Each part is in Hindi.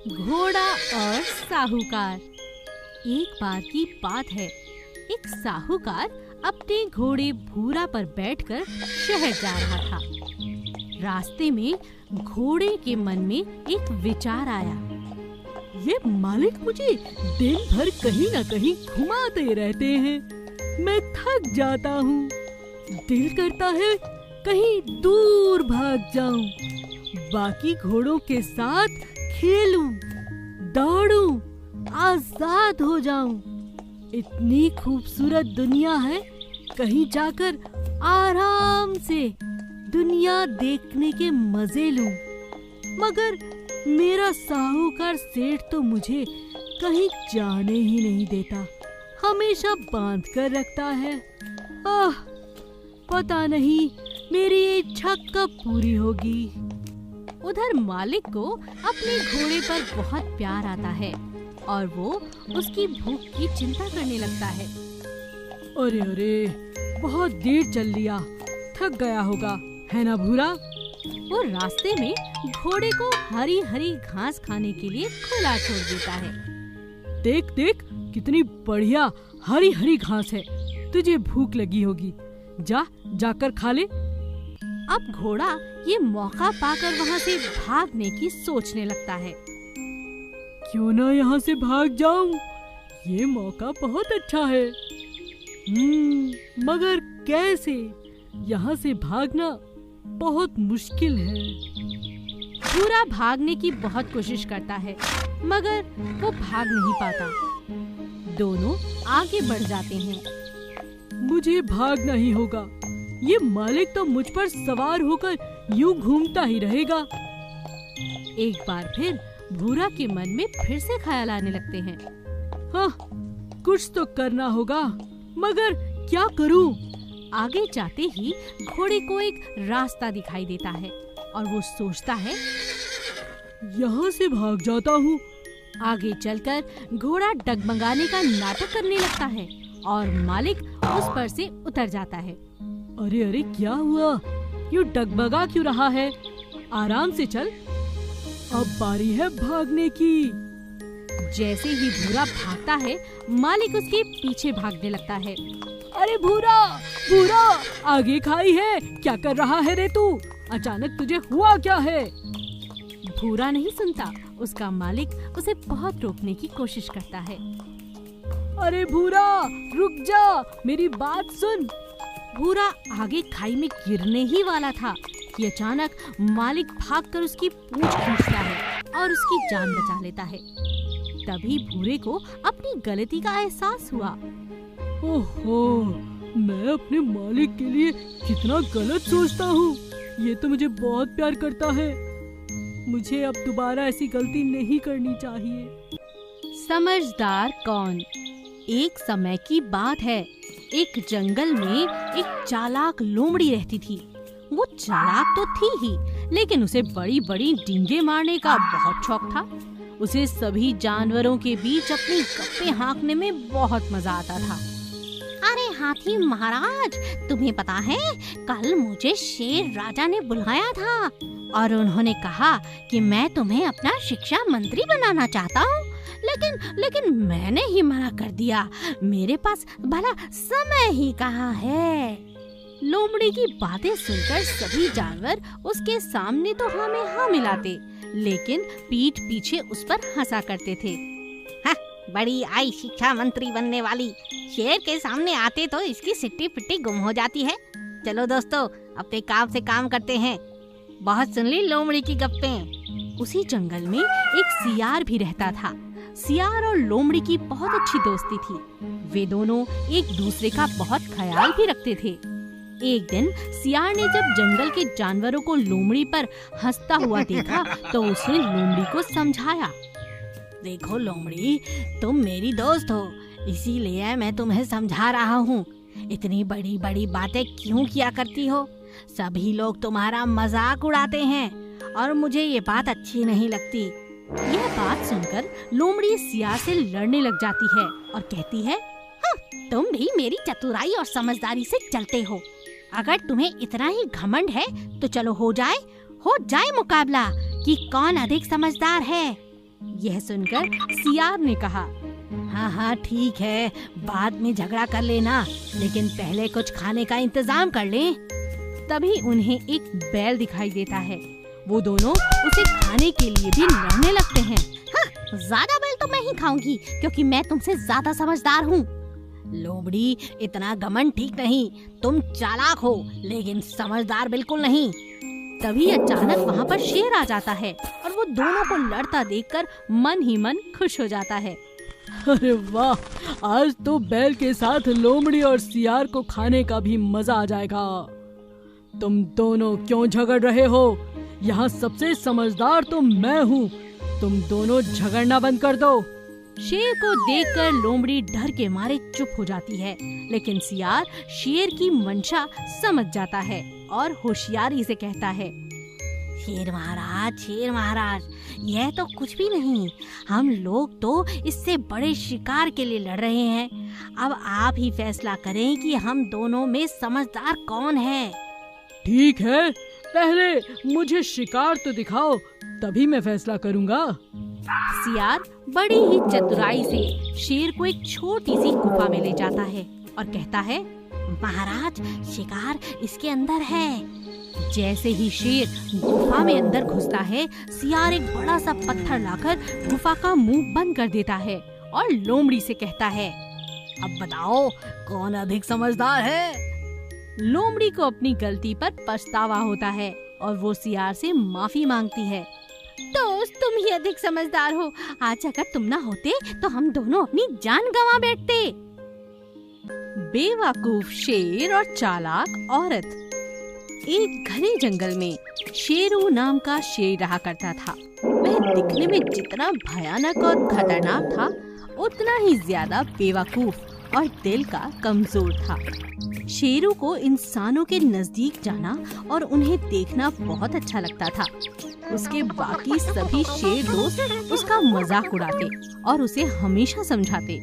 घोड़ा और साहूकार। एक बार की बात है, एक साहूकार अपने घोड़े भूरा पर बैठकर शहर जा रहा था। रास्ते में घोड़े के मन में एक विचार आया। ये मालिक मुझे दिन भर कहीं न कहीं घुमाते रहते हैं, मैं थक जाता हूँ। दिल करता है कहीं दूर भाग जाऊं, बाकी घोड़ों के साथ खेलूं, दौड़ूं, आजाद हो जाऊं। इतनी खूबसूरत दुनिया है, कहीं जाकर आराम से दुनिया देखने के मजे लूं। मगर मेरा साहूकार सेठ तो मुझे कहीं जाने ही नहीं देता, हमेशा बांध कर रखता है। पता नहीं मेरी ये इच्छा कब पूरी होगी। उधर मालिक को अपने घोड़े पर बहुत प्यार आता है और वो उसकी भूख की चिंता करने लगता है। अरे अरे, बहुत देर चल लिया, थक गया होगा, है ना भूरा? वो रास्ते में घोड़े को हरी हरी घास खाने के लिए खुला छोड़ देता है। देख देख, कितनी बढ़िया हरी हरी घास है, तुझे भूख लगी होगी, जाकर खा ले। अब घोड़ा ये मौका पाकर वहाँ से भागने की सोचने लगता है। क्यों ना यहाँ से भाग जाऊं, ये मौका बहुत अच्छा है। मगर कैसे? यहाँ से भागना बहुत मुश्किल है। भूरा भागने की बहुत कोशिश करता है, मगर वो भाग नहीं पाता। दोनों आगे बढ़ जाते हैं। मुझे भागना ही होगा, ये मालिक तो मुझ पर सवार होकर यूं घूमता ही रहेगा। एक बार फिर भूरा के मन में फिर से ख्याल आने लगते हैं। हाँ, कुछ तो करना होगा, मगर क्या करूं? आगे जाते ही घोड़े को एक रास्ता दिखाई देता है और वो सोचता है, यहाँ से भाग जाता हूँ। आगे चलकर घोड़ा डगमगाने का नाटक करने लगता है और मालिक उस पर से उतर जाता है। अरे अरे, क्या हुआ? यूं डगमगा क्यों रहा है? आराम से चल, अब बारी है भागने की। जैसे ही भूरा भागता है, मालिक उसके पीछे भागने लगता है। अरे भूरा, भूरा, आगे खाई है, क्या कर रहा है रे तू? अचानक तुझे हुआ क्या है? भूरा नहीं सुनता, उसका मालिक उसे बहुत रोकने की कोशिश करता है। अरे भूरा, रुक जा, मेरी बात सुन। भूरा आगे खाई में गिरने ही वाला था कि अचानक मालिक भागकर उसकी पूंछ खींचता है और उसकी जान बचा लेता है। तभी भूरे को अपनी गलती का एहसास हुआ। ओहो, मैं अपने मालिक के लिए कितना गलत सोचता हूँ। ये तो मुझे बहुत प्यार करता है, मुझे अब दोबारा ऐसी गलती नहीं करनी चाहिए। समझदार कौन? एक समय की बात है, एक जंगल में एक चालाक लोमड़ी रहती थी। वो चालाक तो थी ही, लेकिन उसे बड़ी बड़ी डींगे मारने का बहुत शौक था। उसे सभी जानवरों के बीच अपनी गप्पे हाँकने में बहुत मजा आता था। अरे हाथी महाराज, तुम्हें पता है, कल मुझे शेर राजा ने बुलाया था और उन्होंने कहा कि मैं तुम्हें अपना शिक्षा मंत्री बनाना चाहता हूँ। लेकिन मैंने ही मना कर दिया, मेरे पास भला समय ही कहाँ है। लोमड़ी की बातें सुनकर सभी जानवर उसके सामने तो हाँ में हाँ मिलाते, लेकिन पीठ पीछे उस पर हंसा करते थे। हाँ, बड़ी आई शिक्षा मंत्री बनने वाली, शेर के सामने आते तो इसकी सिट्टी पिट्टी गुम हो जाती है। चलो दोस्तों, अपने काम से काम करते हैं। बहुत सुन ली लोमड़ी की गप्पें। उसी जंगल में एक सियार भी रहता था। सियार और लोमड़ी की बहुत अच्छी दोस्ती थी। वे दोनों एक दूसरे का बहुत ख्याल भी रखते थे। एक दिन सियार ने जब जंगल के जानवरों को लोमड़ी पर हंसता हुआ देखा तो उसने लोमड़ी को समझाया। देखो लोमड़ी, तुम मेरी दोस्त हो, इसीलिए मैं तुम्हें समझा रहा हूँ। इतनी बड़ी बड़ी बातें क्यों किया करती हो? सभी लोग तुम्हारा मजाक उड़ाते हैं और मुझे ये बात अच्छी नहीं लगती। यह बात सुनकर लोमड़ी सियार से लड़ने लग जाती है और कहती है, हाँ, तुम भी मेरी चतुराई और समझदारी से चलते हो। अगर तुम्हें इतना ही घमंड है तो चलो हो जाए मुकाबला कि कौन अधिक समझदार है। यह सुनकर सियार ने कहा, हाँ हाँ ठीक है, बाद में झगड़ा कर लेना, लेकिन पहले कुछ खाने का इंतजाम कर लें। तभी उन्हें एक बैल दिखाई देता है। वो दोनों उसे खाने के लिए भी लड़ने लगते हैं। हाँ, ज्यादा बैल तो मैं ही खाऊंगी, क्योंकि मैं तुमसे ज्यादा समझदार हूँ। लोमड़ी, इतना घमंड ठीक नहीं। तुम चालाक हो, लेकिन समझदार बिल्कुल नहीं। तभी अचानक वहाँ पर शेर आ जाता है और वो दोनों को लड़ता देखकर मन ही मन खुश हो जाता है। अरे वाह, आज तो बैल के साथ लोमड़ी और सियार को खाने का भी मजा आ जाएगा। तुम दोनों क्यों झगड़ रहे हो? यहाँ सबसे समझदार तो मैं हूँ। तुम दोनों झगड़ना बंद कर दो। शेर को देखकर लोमड़ी डर के मारे चुप हो जाती है, लेकिन सियार शेर की मंशा समझ जाता है और होशियारी से कहता है, शेर महाराज, यह तो कुछ भी नहीं। हम लोग तो इससे बड़े शिकार के लिए लड़ रहे हैं। अब आप ही फैसला करें कि हम दोनों में समझदार कौन है। ठीक है, पहले मुझे शिकार तो दिखाओ, तभी मैं फैसला करूँगा। सियार बड़ी ही चतुराई से शेर को एक छोटी सी गुफा में ले जाता है और कहता है, महाराज, शिकार इसके अंदर है। जैसे ही शेर गुफा में अंदर घुसता है, सियार एक बड़ा सा पत्थर लाकर गुफा का मुंह बंद कर देता है और लोमड़ी से कहता है, अब बताओ कौन अधिक समझदार है। लोमड़ी को अपनी गलती पर पछतावा होता है और वो सियार से माफी मांगती है। दोस्त, तुम ही अधिक समझदार हो। आज अगर तुम ना होते तो हम दोनों अपनी जान गंवा बैठते। बेवकूफ शेर और चालाक औरत। एक घने जंगल में शेरू नाम का शेर रहा करता था। वह दिखने में जितना भयानक और खतरनाक था, उतना ही ज्यादा बेवकूफ और दिल का कमजोर था। शेरू को इंसानों के नजदीक जाना और उन्हें देखना बहुत अच्छा लगता था। उसके बाकी सभी शेर दोस्त उसका मजाक उड़ाते और उसे हमेशा समझाते,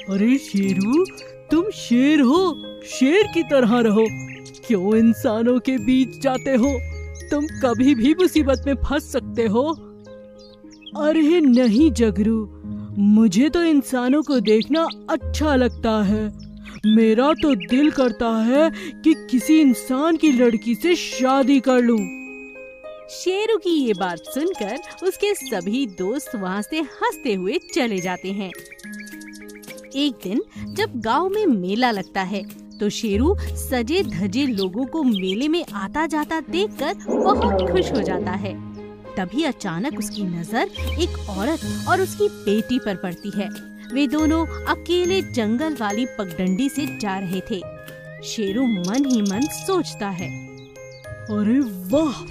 अरे शेरू, तुम शेर हो, शेर की तरह रहो। क्यों इंसानों के बीच जाते हो? तुम कभी भी मुसीबत में फंस सकते हो। अरे नहीं जगरू, मुझे तो इंसानों को देखना अच्छा लगता है। मेरा तो दिल करता है कि किसी इंसान की लड़की से शादी कर लूं। शेरू की ये बात सुनकर उसके सभी दोस्त वहाँ से हंसते हुए चले जाते हैं। एक दिन जब गांव में मेला लगता है, तो शेरू सजे धजे लोगों को मेले में आता जाता देखकर बहुत खुश हो जाता है। तभी अचानक उसकी नजर एक औरत और उसकी बेटी पर पड़ती है। वे दोनों अकेले जंगल वाली पगडंडी से जा रहे थे। शेरू मन ही मन सोचता है, अरे वाह,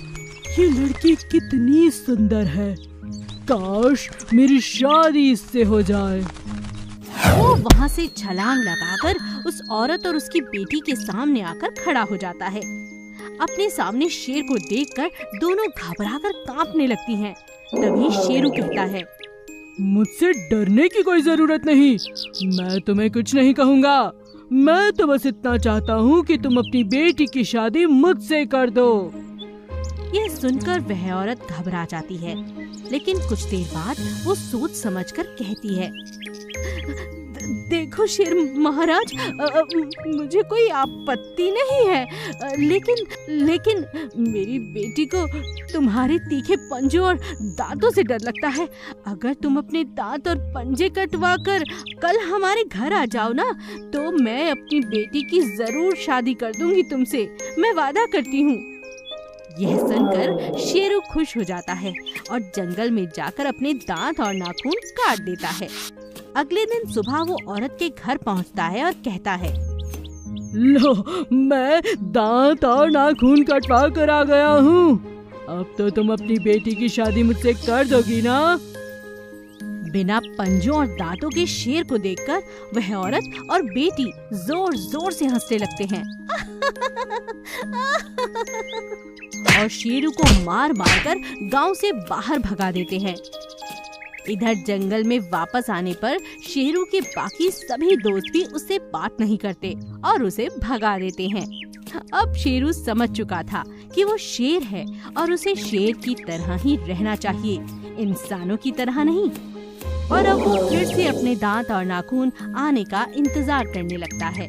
ये लड़की कितनी सुंदर है। काश मेरी शादी इससे हो जाए। वो वहाँ से छलांग लगाकर उस औरत और उसकी बेटी के सामने आकर खड़ा हो जाता है। अपने सामने शेर को देखकर दोनों घबराकर कांपने लगती हैं। तभी शेरू कहता है, मुझसे डरने की कोई जरूरत नहीं। मैं तुम्हें कुछ नहीं कहूँगा। मैं तो बस इतना चाहता हूँ कि तुम अपनी बेटी की शादी मुझसे कर दो। यह सुनकर वह औरत घबरा जाती है, लेकिन कुछ देर बाद वो सोच समझकर कहती है, देखो शेर महाराज, मुझे कोई आपत्ति नहीं है, लेकिन मेरी बेटी को तुम्हारे तीखे पंजों और दांतों से डर लगता है। अगर तुम अपने दांत और पंजे कटवाकर कल हमारे घर आ जाओ ना, तो मैं अपनी बेटी की जरूर शादी कर दूंगी तुमसे, मैं वादा करती हूँ। यह सुनकर शेरू खुश हो जाता है और जंगल में जाकर अपने दांत और नाखून काट देता है। अगले दिन सुबह वो औरत के घर पहुंचता है और कहता है, लो, मैं दांत और नाखून कटवा कर आ गया हूँ। अब तो तुम अपनी बेटी की शादी मुझसे कर दोगी ना? बिना पंजों और दांतों के शेर को देखकर वह औरत और बेटी जोर जोर से हंसने लगते हैं और शेरू को मार मार कर गाँव से बाहर भगा देते हैं। इधर जंगल में वापस आने पर शेरू के बाकी सभी दोस्त भी उससे बात नहीं करते और उसे भगा देते हैं। अब शेरू समझ चुका था कि वो शेर है और उसे शेर की तरह ही रहना चाहिए, इंसानों की तरह नहीं। और अब वो फिर से अपने दांत और नाखून आने का इंतजार करने लगता है।